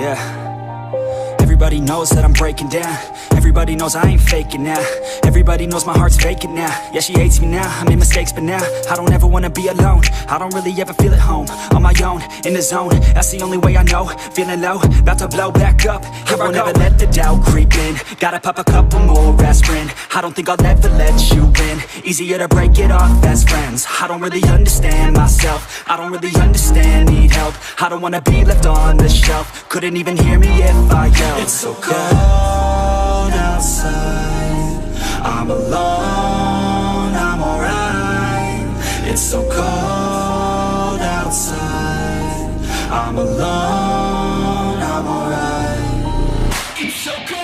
Yeah. Everybody knows that I'm breaking down. Everybody knows I ain't faking now. Everybody knows my heart's vacant now. Yeah, she hates me now, I made mistakes, but now I don't ever wanna be alone. I don't really ever feel at home. On my own, in the zone, that's the only way I know. Feeling low, about to blow back up. Here I won't ever let the doubt creep in. Gotta pop a couple more aspirin. I don't think I'll ever let you in. Easier to break it off best friends. I don't really understand myself. I don't really understand, need help. I don't wanna be left on the shelf. Couldn't even hear me if I yelled. It's so cold outside, I'm alone, I'm alright. It's so cold outside, I'm alone, I'm alright. It's so cold.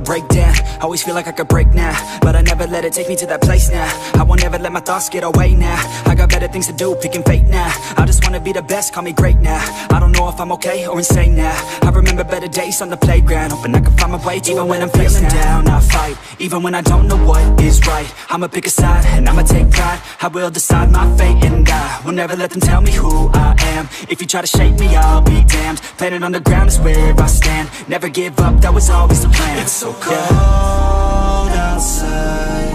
Break down, always feel like I could break now, but I never let it take me to that place now. I won't ever let my thoughts get away now. I got better things to do, picking fate now. I just wanna be the best, call me great now. I don't know if I'm okay or insane now. I remember better days on the playground, hoping I can find my way even when I'm feeling down. I fight, even when I don't know what is right. I'ma pick a side, and I'ma take pride. I will decide my fate, and I will never let them tell me who I am. If you try to shake me, I'll be damned. Planet on the ground is where I stand. Never give up, that was always the plan. It's so cold outside,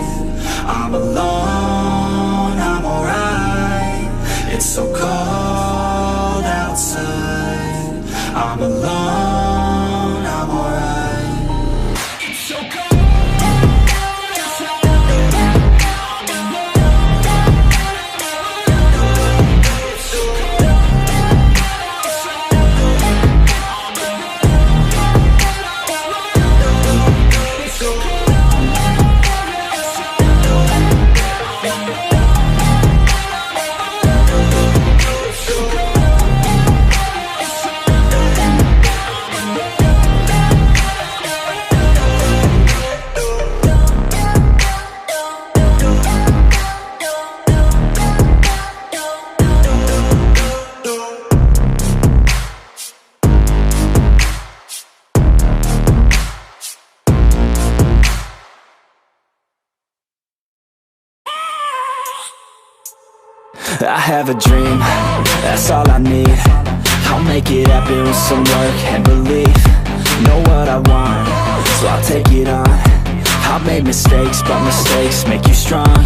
I'm alone, I'm alright. It's so cold outside, I'm alone, I'm alright. It's so cold. I have a dream, that's all I need. I'll make it happen with some work and belief. Know what I want, so I'll take it on. I've made mistakes, but mistakes make you strong.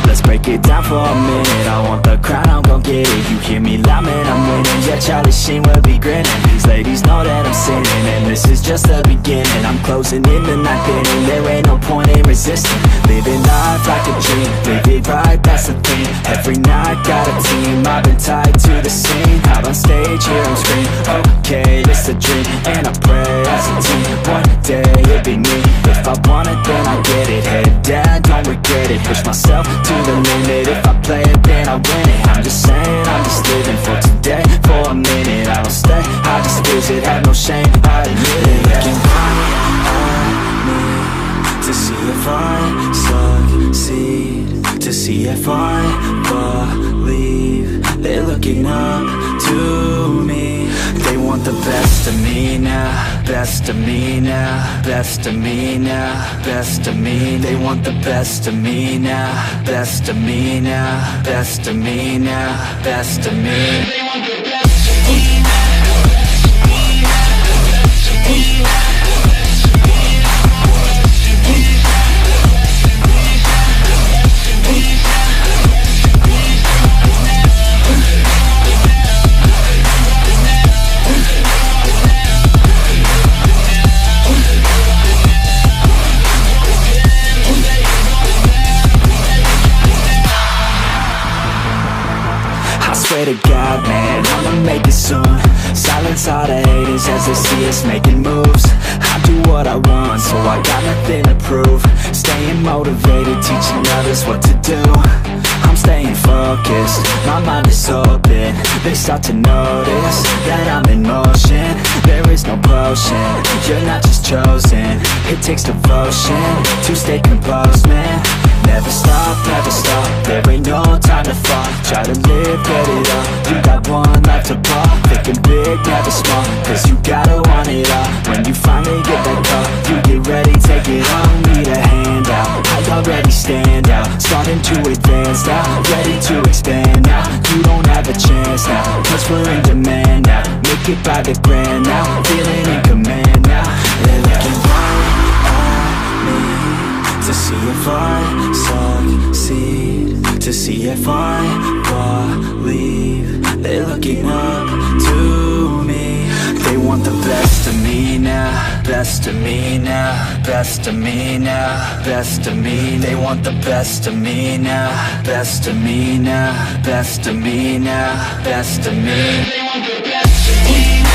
Let's break it down for a minute. I want the crown, I'm gon' get it. You hear me loud, man, I'm winning. Yeah, Charlie Sheen will be grinning. These ladies know that I'm sinning, and this is just the beginning. I'm closing in the ninth inning. There ain't no point in resisting. Living life like a dream, live it right, that's the thing. Every night got a team, I've been tied to the scene. Out on stage, here on screen. Okay, it's a dream, and I pray as a team. One day it'll be me. If I want it, then I get it. Head down, don't regret it. Push myself to the limit. If I play it, then I win it. I'm just saying, I'm just living for today. For a minute, I don't stay, I just visit. Have no shame, I admit it. Looking right at me to see if I succeed, to see if I believe. They're looking up to me. They want the best of me now, best of me now, best of me now, best of me. They want the best of me now, best of me now, best of me now, best of me. They want the best of me now. Swear to God, man, I'ma make it soon. Silence all the haters as they see us making moves. I do what I want, so I got nothing to prove. Staying motivated, teaching others what to do. I'm staying focused. focused, my mind is open. They start to notice that I'm in motion. There is no potion, you're not just chosen. It takes devotion to stay composed, man. Never stop, there ain't no time to fall. Try to live, get it up, you got one life to ball. Thinking big, never small, cause you gotta want it all. When you finally get that call, you get ready, take it on. Need a hand out, I already stand out. Starting to advance now, ready to expand now. You don't have a chance now, cause we're in demand now. Make it by the grand now, feeling in command now. They're looking right at me to see if I succeed, to see if I believe. They're looking up to me. They want the best of me now, best of me now, best of me now, best of me. They want the best of me now, best of me now, best of me now, best of me. They want the best of me now.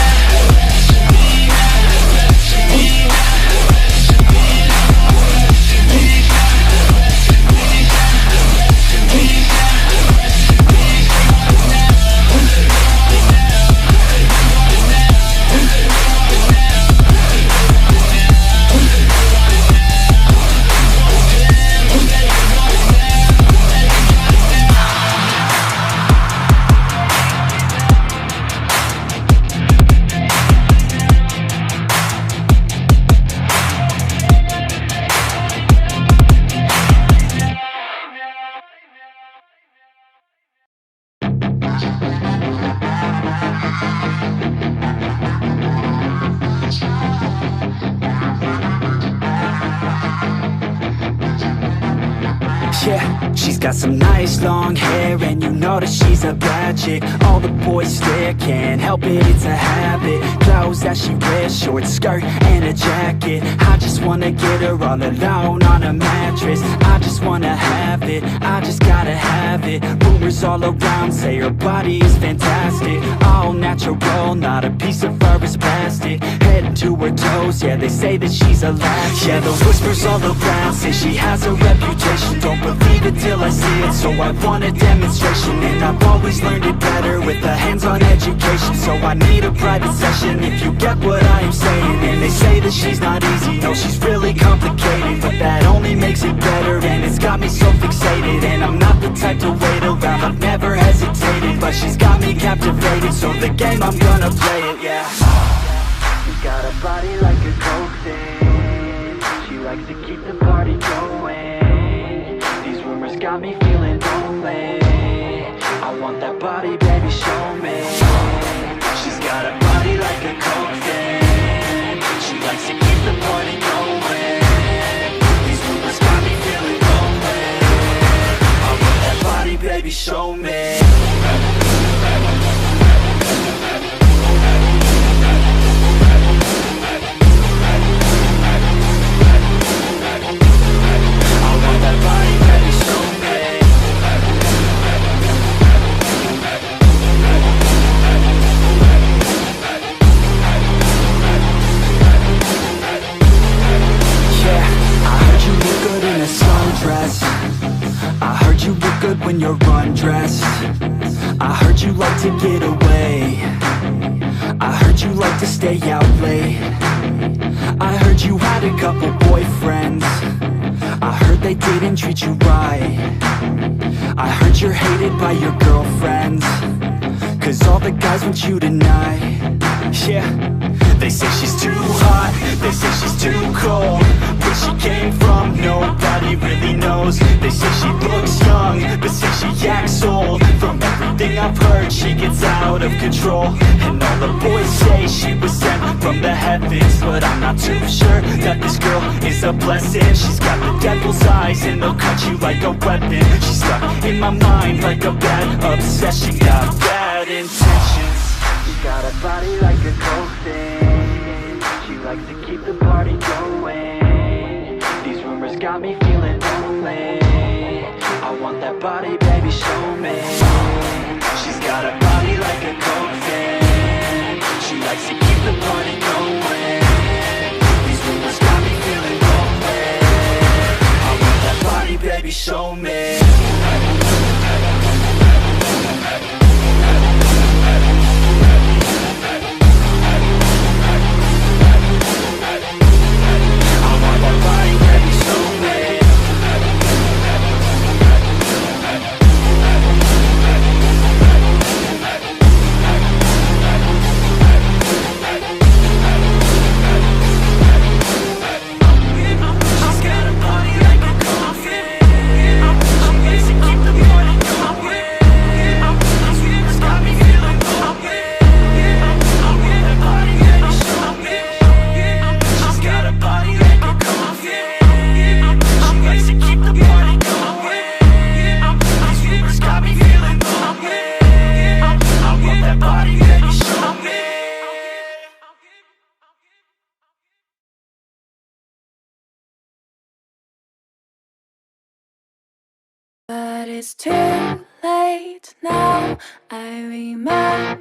Yeah, she's got some nice long hair, and you know that she's a bad chick. All the boys stare, can't help it, it's a habit. Clothes that she wears, short skirt and a jacket. I just wanna get her all alone on a mattress. I just wanna have it, I just gotta have it. Rumors all around say her body is fantastic. All natural, not a piece of fur is plastic. Head to her toes, yeah, they say that she's a latch. Yeah, the whispers all around say she has a reputation. Don't believe it till I see it, so I want a demonstration. And I've always learned it better with a hands-on education. So I need a private session if you get what I am saying. And they say that she's not easy, no, she's really complicated. But that only makes it better, and it's got me so fixated. And I'm not the type to wait around, I've never hesitated. But she's got me captivated, so the game, I'm gonna play it, yeah. She's got a body like a coke thing. She likes to keep the party going. These rumors got me feeling lonely. I want that body, baby, show me. She's got a body like a coke thing. She likes to keep the party going. These rumors got me feeling lonely. I want that body, baby, show me. When you're undressed, I heard you like to get away. I heard you like to stay out late. I heard you had a couple boyfriends. I heard they didn't treat you right. I heard you're hated by your girlfriends, cause all the guys want you tonight. Yeah, they say she's too hot, they say she's too cold. Where she came from, nobody really knows. They say she looks young, but say she acts old. From everything I've heard, she gets out of control. And all the boys say she was sent from the heavens, but I'm not too sure that this girl is a blessing. She's got the devil's eyes and they'll cut you like a weapon. She's stuck in my mind like a bad obsession. Got bad intentions. She's got a body like a coke thing. She likes to keep the party going. These rumors got me feeling lonely. I want that body, baby, show me. She's got a body like a coke thing. She likes to keep the party going. These rumors got me feeling lonely. I want that body, baby, show me. it's too late now. I remember